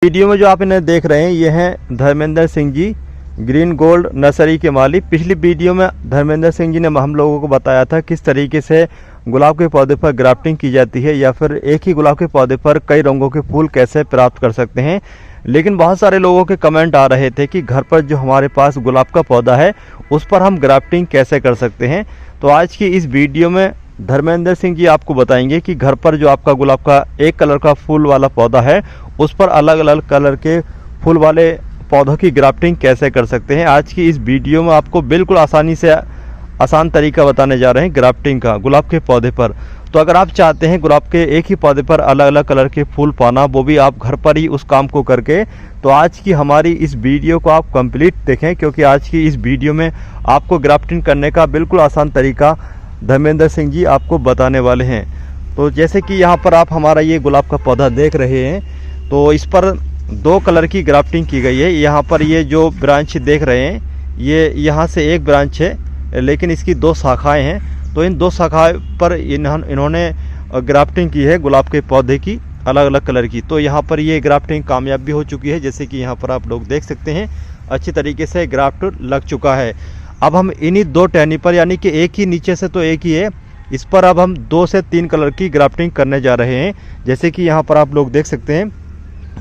Video में जो आप इन्हें देख रहे हैं ये हैं Dharmendra Singh ji, green gold nursery के मालिक। पिछली वीडियो में धर्मेंद्र सिंह जी ने हम लोगों को बताया था किस तरीके से गुलाब के पौधे पर ग्राफ्टिंग की जाती है या फिर एक ही गुलाब के पौधे पर कई रंगों के फूल कैसे प्राप्त कर सकते हैं। लेकिन बहुत सारे लोगों के कमेंट आ रहे थे कि घर पर जो हमारे पास गुलाब का पौधा है उस पर हम ग्राफ्टिंग कैसे कर सकते हैं। तो आज की इस वीडियो में धर्मेंद्र सिंह जी आपको बताएंगे कि घर पर जो आपका गुलाब का एक कलर का फूल वाला पौधा है उस पर अलग अलग कलर के फूल वाले पौधों की ग्राफ्टिंग कैसे कर सकते हैं। आज की इस वीडियो में आपको बिल्कुल आसान तरीका बताने जा रहे हैं ग्राफ्टिंग का गुलाब के पौधे पर। तो अगर आप चाहते हैं गुलाब के एक ही पौधे पर अलग अलग कलर के फूल पाना, वो भी आप घर पर ही उस काम को करके, तो आज की हमारी इस वीडियो को आप कंप्लीट देखें, क्योंकि आज की इस वीडियो में आपको ग्राफ्टिंग करने का बिल्कुल आसान तरीका धर्मेंद्र सिंह जी आपको बताने वाले हैं। तो जैसे कि यहाँ पर आप हमारा ये गुलाब का पौधा देख रहे हैं, तो इस पर दो कलर की ग्राफ्टिंग की गई है। यहाँ पर ये जो ब्रांच देख रहे हैं ये यहाँ से एक ब्रांच है, लेकिन इसकी दो शाखाएं हैं। तो इन दो शाखाएं पर इन्होंने ग्राफ्टिंग की है गुलाब के पौधे की अलग अलग कलर की। तो यहाँ पर ये ग्राफ्टिंग कामयाब भी हो चुकी है, जैसे कि यहाँ पर आप लोग देख सकते हैं अच्छी तरीके से ग्राफ्ट लग चुका है। अब हम इन्हीं दो टहनी पर, यानी कि एक ही नीचे से तो एक ही है, इस पर अब हम 2 से 3 कलर की ग्राफ्टिंग करने जा रहे हैं। जैसे कि यहाँ पर आप लोग देख सकते हैं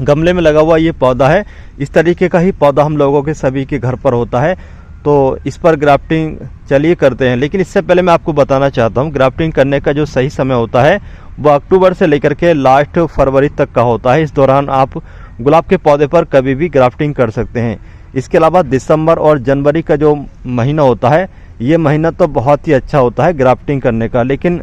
गमले में लगा हुआ ये पौधा है। इस तरीके का ही पौधा हम लोगों के सभी के घर पर होता है। तो इस पर ग्राफ्टिंग चलिए करते हैं। लेकिन इससे पहले मैं आपको बताना चाहता हूँ ग्राफ्टिंग करने का जो सही समय होता है वो अक्टूबर से लेकर के लास्ट फरवरी तक का होता है। इस दौरान आप गुलाब के पौधे पर कभी भी ग्राफ्टिंग कर सकते हैं। इसके अलावा दिसंबर और जनवरी का जो महीना होता है ये महीना तो बहुत ही अच्छा होता है ग्राफ्टिंग करने का। लेकिन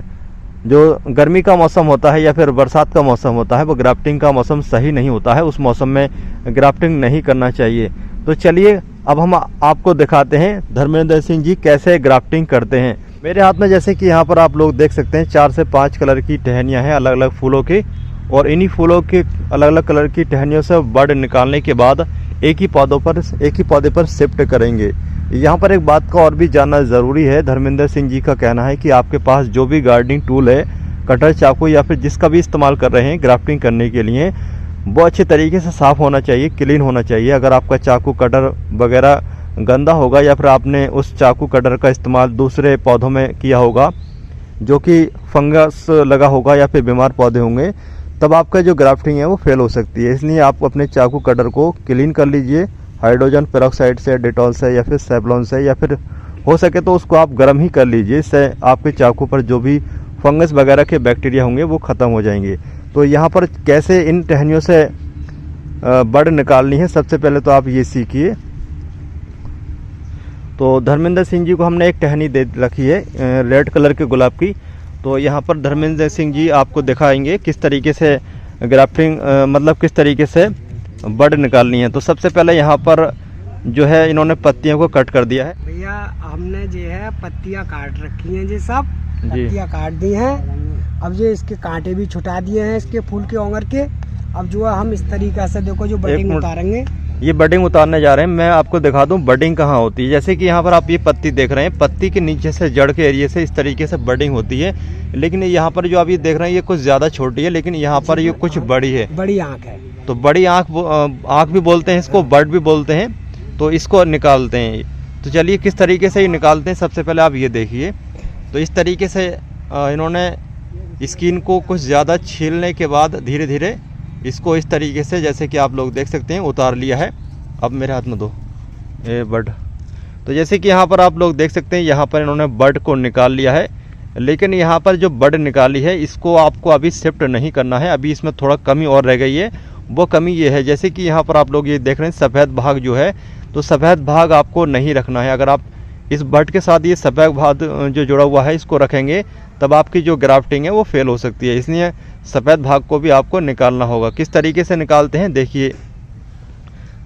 जो गर्मी का मौसम होता है या फिर बरसात का मौसम होता है वो ग्राफ्टिंग का मौसम सही नहीं होता है, उस मौसम में ग्राफ्टिंग नहीं करना चाहिए। तो चलिए अब हम आपको दिखाते हैं धर्मेंद्र सिंह जी कैसे ग्राफ्टिंग करते हैं। मेरे हाथ में जैसे कि यहाँ पर आप लोग देख सकते हैं 4 से 5 कलर की टहनियाँ हैं अलग अलग फूलों की, और इन्हीं फूलों के अलग अलग कलर की टहनियों से बड निकालने के बाद एक ही पौधे पर शिफ्ट करेंगे। यहाँ पर एक बात का और भी जानना ज़रूरी है। धर्मेंद्र सिंह जी का कहना है कि आपके पास जो भी गार्डनिंग टूल है, कटर, चाकू या फिर जिसका भी इस्तेमाल कर रहे हैं ग्राफ्टिंग करने के लिए, वो अच्छे तरीके से साफ़ होना चाहिए, क्लीन होना चाहिए। अगर आपका चाकू कटर वगैरह गंदा होगा या फिर आपने उस चाकू कटर का इस्तेमाल दूसरे पौधों में किया होगा जो कि फंगस लगा होगा या फिर बीमार पौधे होंगे, तब आपका जो ग्राफ्टिंग है वो फेल हो सकती है। इसलिए आप अपने चाकू कटर को क्लीन कर लीजिए हाइड्रोजन पेरोक्साइड से, डेटॉल से या फिर सेवलॉन से, या फिर हो सके तो उसको आप गर्म ही कर लीजिए। इससे आपके चाकू पर जो भी फंगस वगैरह के बैक्टीरिया होंगे वो ख़त्म हो जाएंगे। तो यहाँ पर कैसे इन टहनियों से बड निकालनी है सबसे पहले तो आप ये सीखिए। तो धर्मेंद्र सिंह जी को हमने एक टहनी दे रखी है रेड कलर के गुलाब की। तो यहाँ पर धर्मेंद्र सिंह जी आपको दिखाएंगे किस तरीके से ग्राफ्टिंग मतलब किस तरीके से बड निकालनी है। तो सबसे पहले यहाँ पर जो है इन्होंने पत्तियों को कट कर दिया है। भैया हमने जो है पत्तियाँ काट रखी हैं, जी सब पत्तियाँ काट दी हैं। अब जो इसके कांटे भी छुटा दिए हैं इसके फूल के ओंगर के। अब जो है हम इस तरीके से देखो जो बडिंग उतारेंगे, ये बडिंग उतारने जा रहे हैं। मैं आपको दिखा दूं बडिंग कहाँ होती है। जैसे कि यहाँ पर आप ये पत्ती देख रहे हैं, पत्ती के नीचे से जड़ के एरिया से इस तरीके से बडिंग होती है। लेकिन यहाँ पर जो आप ये देख रहे हैं ये कुछ ज़्यादा छोटी है, लेकिन यहाँ पर ये कुछ बड़ी है, बड़ी आँख है। तो बड़ी आँख भी बोलते हैं इसको, बड भी बोलते हैं। तो इसको निकालते हैं। तो चलिए किस तरीके से ये निकालते हैं सबसे पहले आप ये देखिए। तो इस तरीके से इन्होंने स्किन को कुछ ज़्यादा छीलने के बाद धीरे धीरे इसको इस तरीके से, जैसे कि आप लोग देख सकते हैं, उतार लिया है। अब मेरे हाथ में दो ये बड। तो जैसे कि यहाँ पर आप लोग देख सकते हैं यहाँ पर इन्होंने बड को निकाल लिया है। लेकिन यहाँ पर जो बड निकाली है इसको आपको अभी शिफ्ट नहीं करना है, अभी इसमें थोड़ा कमी और रह गई है। वो कमी ये है, जैसे कि यहाँ पर आप लोग ये देख रहे हैं सफ़ेद भाग जो है, तो सफ़ेद भाग आपको नहीं रखना है। अगर आप इस बड के साथ ये सफ़ेद भाग जो जुड़ा हुआ है इसको रखेंगे तब आपकी जो ग्राफ्टिंग है वो फेल हो सकती है। इसलिए सफ़ेद भाग को भी आपको निकालना होगा। किस तरीके से निकालते हैं देखिए।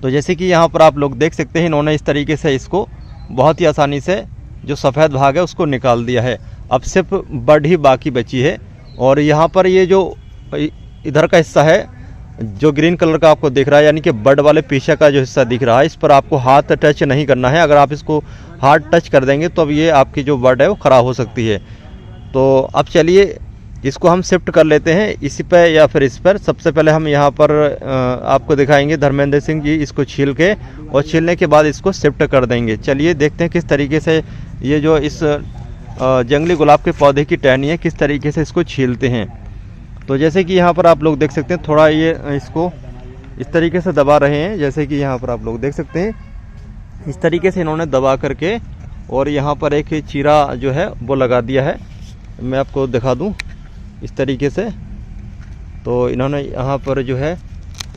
तो जैसे कि यहाँ पर आप लोग देख सकते हैं इन्होंने इस तरीके से इसको बहुत ही आसानी से जो सफ़ेद भाग है उसको निकाल दिया है। अब सिर्फ बड ही बाकी बची है। और यहाँ पर ये जो इधर का हिस्सा है जो ग्रीन कलर का आपको दिख रहा है, यानी कि बड वाले पीछे का जो हिस्सा दिख रहा है, इस पर आपको हाथ टच नहीं करना है। अगर आप इसको हाथ टच कर देंगे तो अब ये आपकी जो बड है वो ख़राब हो सकती है। तो अब चलिए इसको हम शिफ्ट कर लेते हैं इसी पे या फिर इस पर। सबसे पहले हम यहाँ पर आपको दिखाएंगे धर्मेंद्र सिंह जी इसको छील के, और छीलने के बाद इसको शिफ्ट कर देंगे। चलिए देखते हैं किस तरीके से ये जो इस जंगली गुलाब के पौधे की टहनी है किस तरीके से इसको छीलते हैं। तो जैसे कि यहाँ पर आप लोग देख सकते हैं, थोड़ा ये इसको इस तरीके से दबा रहे हैं, जैसे कि यहाँ पर आप लोग देख सकते हैं इस तरीके से इन्होंने दबा करके, और यहाँ पर एक चीरा जो है वो लगा दिया है। मैं आपको दिखा दूँ इस तरीके से। तो इन्होंने यहाँ पर जो है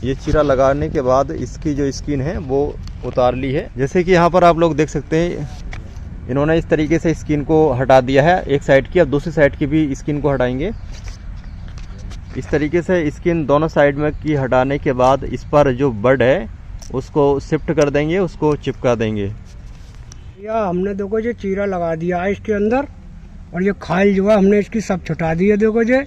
ये चीरा लगाने के बाद इसकी जो स्किन है वो उतार ली है। जैसे कि यहाँ पर आप लोग देख सकते हैं इन्होंने इस तरीके से स्किन को हटा दिया है एक साइड की। अब दूसरी साइड की भी स्किन को हटाएंगे। इस तरीके से स्किन दोनों साइड में की हटाने के बाद इस पर जो बड है उसको शिफ्ट कर देंगे, उसको चिपका देंगे। या हमने देखो जो चीरा लगा दिया है इसके अंदर, और ये खाल जो है हमने इसकी सब छुटा दी है। देखो जो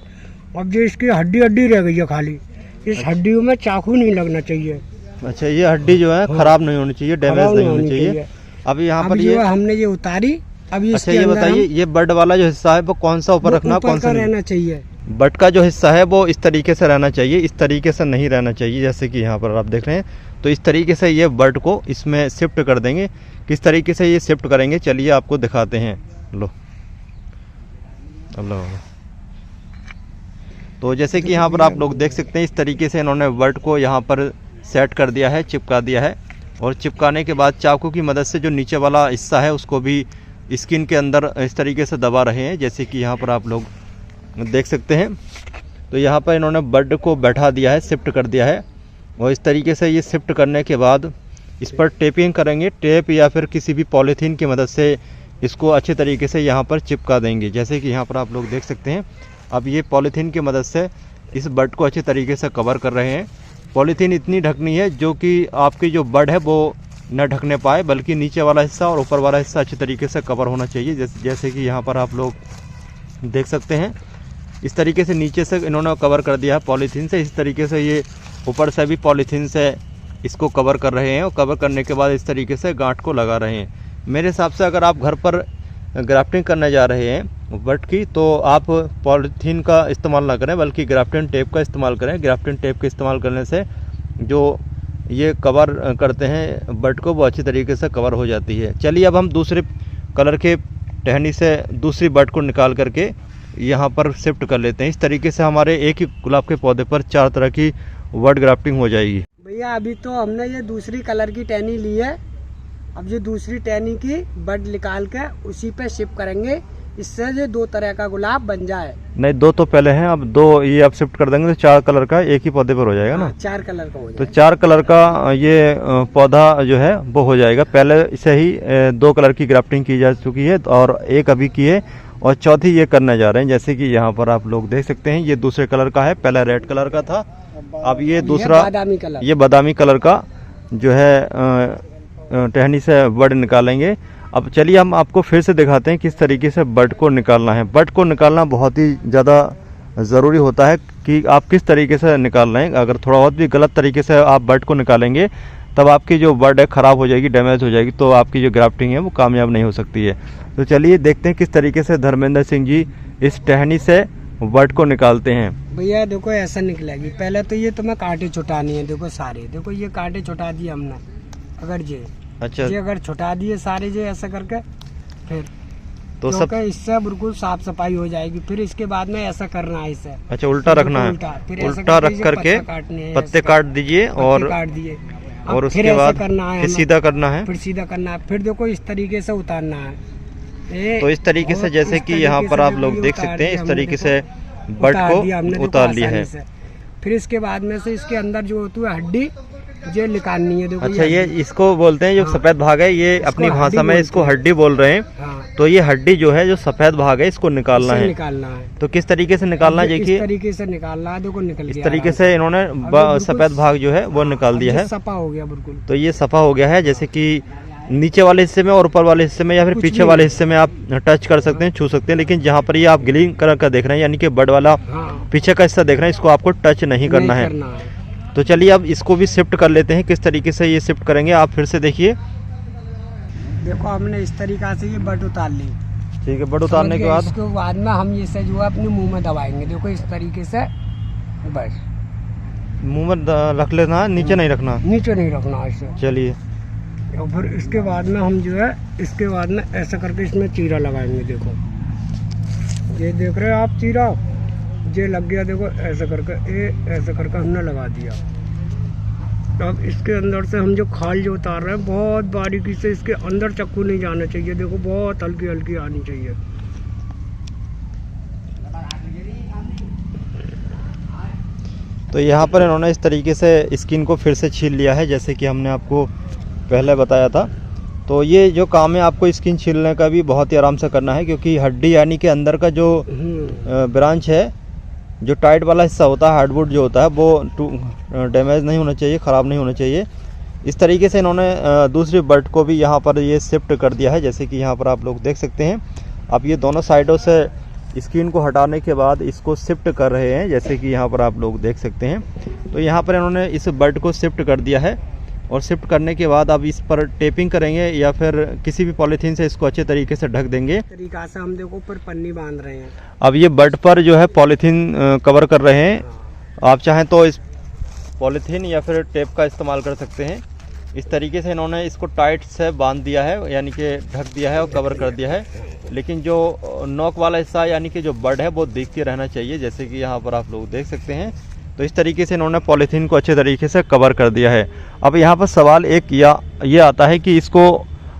अब जो इसकी हड्डी रह गई है खाली, इस हड्डियों में चाकू नहीं लगना चाहिए। अच्छा, ये हड्डी जो है खराब नहीं होनी चाहिए, डैमेज नहीं होनी चाहिए। अब यहाँ पर ये हमने ये उतारी। अब अच्छा, ये बताइए ये बड वाला जो हिस्सा है वो कौन सा ऊपर रखना, कौन सा रहना चाहिए? बड का जो हिस्सा है वो इस तरीके से रहना चाहिए, इस तरीके से नहीं रहना चाहिए। जैसे कि यहाँ पर आप देख रहे हैं, तो इस तरीके से ये बड को इसमें शिफ्ट कर देंगे। किस तरीके से ये शिफ्ट करेंगे चलिए आपको दिखाते हैं। लो अल्लाह। तो जैसे कि यहाँ पर आप लोग देख सकते हैं इस तरीके से इन्होंने बड को यहाँ पर सेट कर दिया है, चिपका दिया है। और चिपकाने के बाद चाकू की मदद से जो नीचे वाला हिस्सा है उसको भी स्किन के अंदर इस तरीके से दबा रहे हैं, जैसे कि यहाँ पर आप लोग देख सकते हैं। तो यहाँ पर इन्होंने बड को बैठा दिया है, शिफ्ट कर दिया है। और इस तरीके से ये शिफ्ट करने के बाद इस पर टेपिंग करेंगे, टेप या फिर किसी भी पॉलीथीन की मदद से इसको अच्छे तरीके से यहाँ पर चिपका देंगे, जैसे कि यहाँ पर आप लोग देख सकते हैं। अब ये पॉलीथीन की मदद से इस बड को अच्छे तरीके से कवर कर रहे हैं। पॉलीथीन इतनी ढकनी है जो कि आपकी जो बड है वो न ढकने पाए, बल्कि नीचे वाला हिस्सा और ऊपर वाला हिस्सा अच्छे तरीके से कवर होना चाहिए। जैसे कि यहाँ पर आप लोग देख सकते हैं इस तरीके से नीचे से इन्होंने कवर कर दिया है पॉलीथीन से। इस तरीके से ये ऊपर से भी पॉलीथीन से इसको कवर कर रहे हैं, और कवर करने के बाद इस तरीके से गांठ को लगा रहे हैं। मेरे हिसाब से अगर आप घर पर ग्राफ्टिंग करने जा रहे हैं बड की, तो आप पॉलीथीन का इस्तेमाल ना करें, बल्कि ग्राफ्टिंग टेप का इस्तेमाल करें। ग्राफ्टिंग टेप के इस्तेमाल करने से जो ये कवर करते हैं बड को, वो अच्छी तरीके से कवर हो जाती है। चलिए अब हम दूसरे कलर के टहनी से दूसरी बड को निकाल करके यहाँ पर शिफ्ट कर लेते हैं। इस तरीके से हमारे एक ही गुलाब के पौधे पर 4 तरह की बड ग्राफ्टिंग हो जाएगी। भैया अभी तो हमने ये दूसरी कलर की टहनी ली है। अब जो दूसरी टहनी की बड निकाल के उसी पे शिफ्ट करेंगे, इससे जो 2 तरह का गुलाब बन जाए। नहीं, 2 तो पहले हैं, अब 2 ये आप शिफ्ट कर देंगे तो 4 कलर का एक ही पौधे पर हो जाएगा ना। 4 कलर का हो जाएगा। तो 4 कलर का ये पौधा जो है वो हो जाएगा। पहले से ही 2 कलर की ग्राफ्टिंग की जा चुकी है और एक अभी की है, और चौथी ये करने जा रहे हैं। जैसे कि यहाँ पर आप लोग देख सकते हैं ये दूसरे कलर का है, पहला रेड कलर का था, अब ये दूसरा बादामी कलर, ये बादामी कलर का जो है टहनी से बड निकालेंगे। अब चलिए हम आपको फिर से दिखाते हैं किस तरीके से बड को निकालना है। बड को निकालना बहुत ही ज़्यादा ज़रूरी होता है कि आप किस तरीके से निकाल रहे हैं। अगर थोड़ा बहुत भी गलत तरीके से आप बड को निकालेंगे तब आपकी जो बड है ख़राब हो जाएगी, डैमेज हो जाएगी, तो आपकी जो ग्राफ्टिंग है वो कामयाब नहीं हो सकती है। तो चलिए देखते हैं किस तरीके से धर्मेंद्र सिंह जी इस टहनी से बड को निकालते हैं। भैया देखो ऐसा निकलेगी। पहले तो ये तुम्हें कांटे छुटानी है। देखो सारे, देखो ये कांटे छुटा दिए हमने। अगर अच्छा, ये अगर छुटा दिए सारे जो ऐसा करके, फिर तो सब इससे बिल्कुल साफ सफाई हो जाएगी। फिर इसके बाद में ऐसा करना है इसे। अच्छा, उल्टा रखना है, उल्टा रख करके पत्ते काट दीजिए और काट दिए, और उसके बाद करना है, फिर सीधा करना है, फिर सीधा करना है। फिर देखो इस तरीके से उतारना है। तो इस तरीके से जैसे कि यहाँ पर आप लोग देख सकते हैं इस तरीके से बड को उतार लिया है। फिर इसके बाद में से इसके अंदर जो होती है हड्डी ये निकालनी है। देखो अच्छा, ये इसको बोलते हैं जो सफेद भाग है, ये अपनी भाषा में इसको हड्डी बोल रहे हैं। तो ये हड्डी जो है जो सफेद भाग है इसको निकालना है। तो किस तरीके से निकालना है देखिए, इस तरीके से निकालना है। देखो निकल गया। इस तरीके से इन्होंने सफेद भाग जो है वो निकाल दिया है। सफा हो गया बिल्कुल। तो ये सफा हो गया है। जैसे कि नीचे वाले हिस्से में और ऊपर वाले हिस्से में या फिर पीछे वाले हिस्से में आप टच कर सकते हैं, छू सकते हैं, लेकिन जहाँ पर ये आप ग्रीन कलर का देख रहे हैं यानी कि बड वाला पीछे का हिस्सा देख रहे हैं, इसको आपको टच नहीं करना है। तो चलिए अब इसको भी शिफ्ट कर लेते हैं। किस तरीके से ये शिफ्ट करेंगे आप फिर से देखिए। देखो हमने इस तरीका से ये बड उतार ली। ठीक है, बड उतारने के बाद इसके बाद में हम ये से जो है अपने मुंह में दबाएंगे। देखो इस तरीके से, बस मुंह में रख लेना है, नीचे नहीं रखना। नीचे नहीं रखना ऐसे। चलिए, और फिर इसके बाद में हम जो है इसके बाद में ऐसा करके इसमें चीरा लगाएंगे। देखो ये देख रहे हो आप, चीरा ये लग गया। देखो ऐसा करके, ये ऐसा करके हमने लगा दिया। अब इसके अंदर से हम जो खाल जो उतार रहे हैं, बहुत बारीकी से इसके अंदर चक्कू नहीं जाना चाहिए। देखो बहुत हल्की हल्की आनी चाहिए। तो यहाँ पर इन्होंने इस तरीके से स्किन को फिर से छील लिया है, जैसे कि हमने आपको पहले बताया था। तो ये जो काम है आपको स्किन छीलने का भी बहुत ही आराम से करना है, क्योंकि हड्डी यानी कि अंदर का जो ब्रांच है, जो टाइट वाला हिस्सा होता है, हार्डवुड जो होता है, वो डैमेज नहीं होना चाहिए, ख़राब नहीं होना चाहिए। इस तरीके से इन्होंने दूसरी बट को भी यहाँ पर ये शिफ्ट कर दिया है, जैसे कि यहाँ पर आप लोग देख सकते हैं। अब ये दोनों साइडों से स्क्रीन को हटाने के बाद इसको शिफ्ट कर रहे हैं, जैसे कि यहाँ पर आप लोग देख सकते हैं। तो यहाँ पर इन्होंने इस बट को शिफ्ट कर दिया है, और शिफ्ट करने के बाद अब इस पर टेपिंग करेंगे या फिर किसी भी पॉलीथीन से इसको अच्छे तरीके से ढक देंगे। तरीका से हम देखो ऊपर पन्नी बांध रहे हैं। अब ये बट पर जो है पॉलीथीन कवर कर रहे हैं। आप चाहें तो इस पॉलीथीन या फिर टेप का इस्तेमाल कर सकते हैं। इस तरीके से इन्होंने इसको टाइट से बांध दिया है, यानी कि ढक दिया है और कवर कर दिया है। लेकिन जो नोक वाला हिस्सा यानी कि जो बड है वो दिखती रहना चाहिए, जैसे कि यहाँ पर आप लोग देख सकते हैं। तो इस तरीके से इन्होंने पॉलीथीन को अच्छे तरीके से कवर कर दिया है। अब यहाँ पर सवाल एक ये आता है कि इसको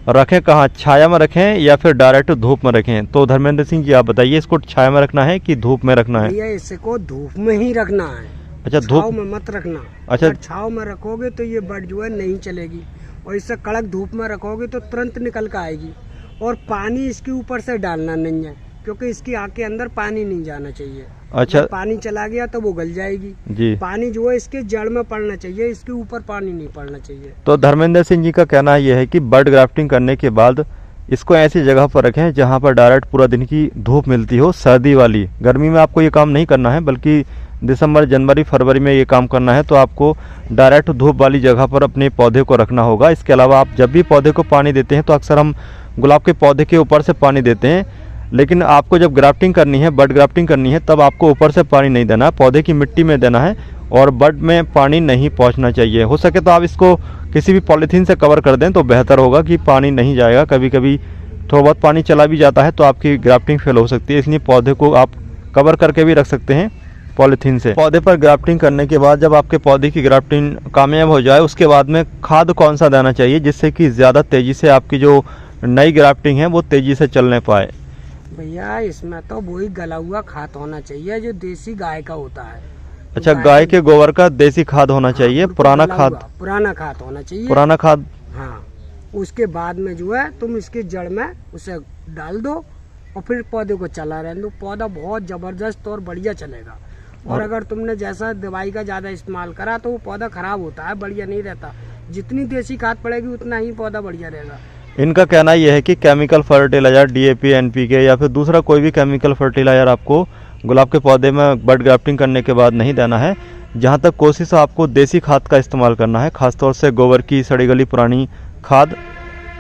रखें कहाँ, छाया में रखें या फिर डायरेक्ट धूप में रखें। तो धर्मेंद्र सिंह जी आप बताइए, इसको छाया में रखना है कि धूप में रखना है? भैया इसको धूप में ही रखना है। अच्छा, धूप में मत रखना। अच्छा, छाव में रखोगे तो ये बड जो है नहीं चलेगी, और इससे कड़क धूप में रखोगे तो तुरंत निकल कर आएगी। और पानी इसके ऊपर से डालना नहीं है, क्योंकि इसकी आँख के अंदर पानी नहीं जाना चाहिए। अच्छा, पानी चला गया तो वो गल जाएगी जी। पानी जो है इसके जड़ में पड़ना चाहिए, इसके ऊपर पानी नहीं पड़ना चाहिए। तो धर्मेंद्र सिंह जी का कहना यह है कि बड ग्राफ्टिंग करने के बाद इसको ऐसी जगह पर रखें जहां पर डायरेक्ट पूरा दिन की धूप मिलती हो, सर्दी वाली। गर्मी में आपको ये काम नहीं करना है, बल्कि दिसंबर, जनवरी, फरवरी में ये काम करना है। तो आपको डायरेक्ट धूप वाली जगह पर अपने पौधे को रखना होगा। इसके अलावा आप जब भी पौधे को पानी देते हैं तो अक्सर हम गुलाब के पौधे के ऊपर से पानी देते हैं, लेकिन आपको जब ग्राफ्टिंग करनी है, बड ग्राफ्टिंग करनी है, तब आपको ऊपर से पानी नहीं देना है, पौधे की मिट्टी में देना है, और बड में पानी नहीं पहुंचना चाहिए। हो सके तो आप इसको किसी भी पॉलीथीन से कवर कर दें तो बेहतर होगा, कि पानी नहीं जाएगा। कभी कभी थोड़ा बहुत पानी चला भी जाता है तो आपकी ग्राफ्टिंग फेल हो सकती है, इसलिए पौधे को आप कवर करके भी रख सकते हैं पॉलीथीन से। पौधे पर ग्राफ्टिंग करने के बाद जब आपके पौधे की ग्राफ्टिंग कामयाब हो जाए, उसके बाद में खाद कौन सा देना चाहिए, जिससे कि ज़्यादा तेज़ी से आपकी जो नई ग्राफ्टिंग है वो तेज़ी से चलने पाए? भैया इसमें तो वही गला हुआ खाद होना चाहिए जो देसी गाय का होता है। अच्छा, गाय के गोबर का देसी खाद होना चाहिए, पुराना खाद? पुराना खाद होना चाहिए, पुराना खाद। हाँ, उसके बाद में जो है तुम इसके जड़ में उसे डाल दो और फिर पौधे को चला रहने दो। पौधा बहुत जबरदस्त और बढ़िया चलेगा। और अगर तुमने जैसा दवाई का ज्यादा इस्तेमाल करा तो वो पौधा खराब होता है, बढ़िया नहीं रहता। जितनी देसी खाद पड़ेगी उतना ही पौधा बढ़िया रहेगा। इनका कहना यह है कि केमिकल फर्टिलाइजर, डीएपी, एनपीके या फिर दूसरा कोई भी केमिकल फर्टिलाइजर आपको गुलाब के पौधे में बड ग्राफ्टिंग करने के बाद नहीं देना है। जहां तक कोशिश आपको देसी खाद का इस्तेमाल करना है, खासतौर से गोबर की सड़ी गली पुरानी खाद।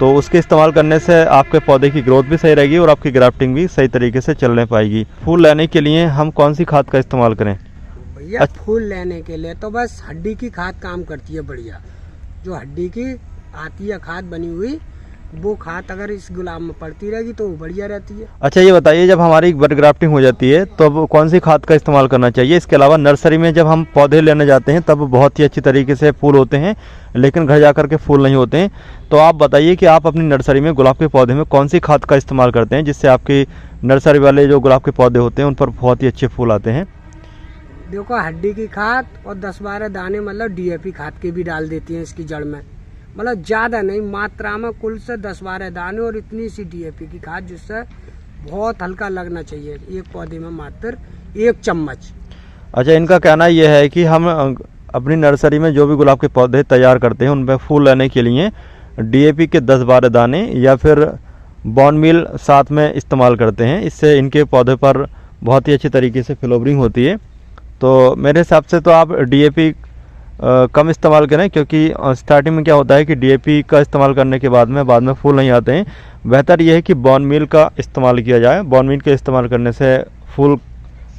तो उसके इस्तेमाल करने से आपके पौधे की ग्रोथ भी सही रहेगी और आपकी ग्राफ्टिंग भी सही तरीके से चलने पाएगी। फूल लेने के लिए हम कौन सी खाद का इस्तेमाल करें? भैया फूल लेने के लिए तो बस हड्डी की खाद काम करती है बढ़िया। जो हड्डी की आती है खाद बनी हुई, वो खाद अगर इस गुलाब में पड़ती रहेगी तो वो बढ़िया रहती है। अच्छा, ये बताइए, जब हमारी बड ग्राफ्टिंग हो जाती है तो अब कौन सी खाद का इस्तेमाल करना चाहिए? इसके अलावा नर्सरी में जब हम पौधे लेने जाते हैं तब बहुत ही अच्छी तरीके से फूल होते हैं, लेकिन घर जाकर के फूल नहीं होते हैं। तो आप बताइए कि आप अपनी नर्सरी में गुलाब के पौधे में कौन सी खाद का इस्तेमाल करते हैं, जिससे आपकी नर्सरी वाले जो गुलाब के पौधे होते हैं उन पर बहुत ही अच्छे फूल आते हैं? देखो, हड्डी की खाद और 10-12 दाने मतलब डीएपी खाद के भी डाल देती हैं इसकी जड़ में। मतलब ज्यादा नहीं, मात्रा में कुल से 10-12 दाने और इतनी सी डीएपी की खाद, जिससे बहुत हल्का लगना चाहिए। एक पौधे में मात्र 1 चम्मच। अच्छा, इनका कहना यह है कि हम अपनी नर्सरी में जो भी गुलाब के पौधे तैयार करते हैं उनमें फूल लेने के लिए डीएपी के 10-12 दाने या फिर बॉन मील साथ में इस्तेमाल करते हैं। इससे इनके पौधे पर बहुत ही अच्छी तरीके से फ्लावरिंग होती है। तो मेरे हिसाब से तो आप डीएपी कम इस्तेमाल करें, क्योंकि स्टार्टिंग में क्या होता है कि डीएपी का इस्तेमाल करने के बाद में फूल नहीं आते हैं। बेहतर यह है कि बॉर्न मील का इस्तेमाल किया जाए। बॉर्न मील के इस्तेमाल करने से फूल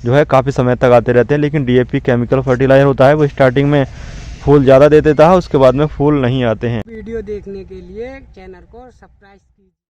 जो है काफ़ी समय तक आते रहते हैं, लेकिन डीएपी केमिकल फर्टिलाइजर होता है, वो स्टार्टिंग में फूल ज़्यादा दे देता है, उसके बाद में फूल नहीं आते हैं। वीडियो देखने के लिए चैनल को सब्सक्राइब कीजिए।